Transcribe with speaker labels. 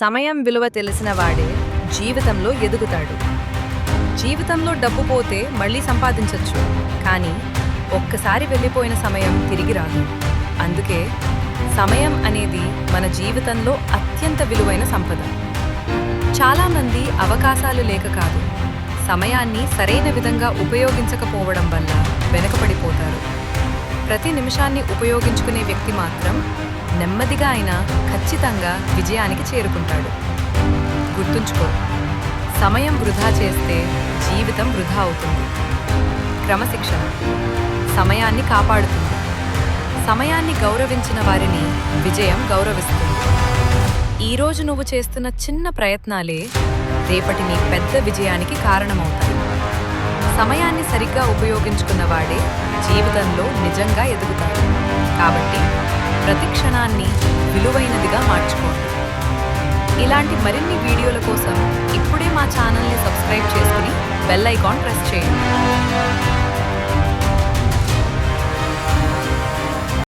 Speaker 1: సమయం విలువ తెలిసిన వాడే జీవితంలో ఎదుగుతాడు. జీవితంలో డబ్బు పోతే మళ్ళీ సంపాదించొచ్చు, కానీ ఒక్కసారి వెళ్ళిపోయిన సమయం తిరిగి రాదు. అందుకే సమయం అనేది మన జీవితంలో అత్యంత విలువైన సంపద. చాలామంది అవకాశాలు లేక కాదు, సమయాన్ని సరైన విధంగా ఉపయోగించకపోవడం వల్ల వెనకపడిపోతారు. ప్రతి నిమిషాన్ని ఉపయోగించుకునే వ్యక్తి మాత్రం నెమ్మదిగా అయినా ఖచ్చితంగా విజయానికి చేరుకుంటాడు. గుర్తుంచుకో, సమయం వృధా చేస్తే జీవితం వృధా అవుతుంది. క్రమశిక్షణ సమయాన్ని కాపాడుతుంది. సమయాన్ని గౌరవించిన వారిని విజయం గౌరవిస్తుంది. ఈరోజు నువ్వు చేస్తున్న చిన్న ప్రయత్నాలే రేపటి నీ పెద్ద విజయానికి కారణమవుతాయి. సమయాన్ని సరిగ్గా ఉపయోగించుకున్న వాడే జీవితంలో నిజంగా ఎదుగుతాడు. కాబట్టి ప్రతి క్షణాన్ని విలువైనదిగా మార్చుకోండి. ఇలాంటి మరిన్ని వీడియోల కోసం ఇప్పుడే మా ఛానల్ని సబ్స్క్రైబ్ చేసుకుని బెల్ ఐకాన్ ప్రెస్ చేయండి.